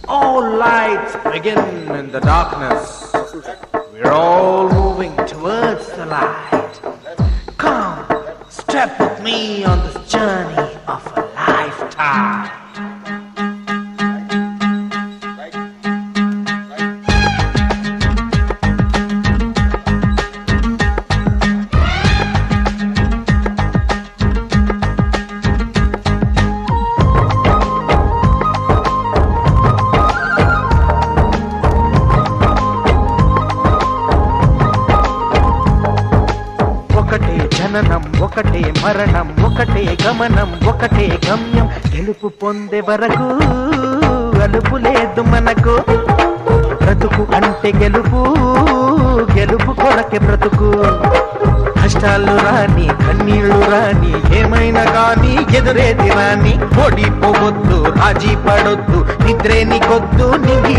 All lights begin in the darkness. We're all moving towards the light. Come, step with me on this journey of a lifetime. జననం ఒకటే మరణం ఒకటే గమనం ఒకటే గమ్యం గెలుపు పొందే వరకు అలుపు లేదు మనకు బ్రతుకు అంటే గెలుపు గెలుపు కొరకే బ్రతుకు కష్టాలు రాని కన్నీళ్లు రాని ఏమైనా కానీ ఎదురేది రాని ఓడిపోవద్దు రాజీ పడొద్దు నిద్రే నీకొద్దు నింగి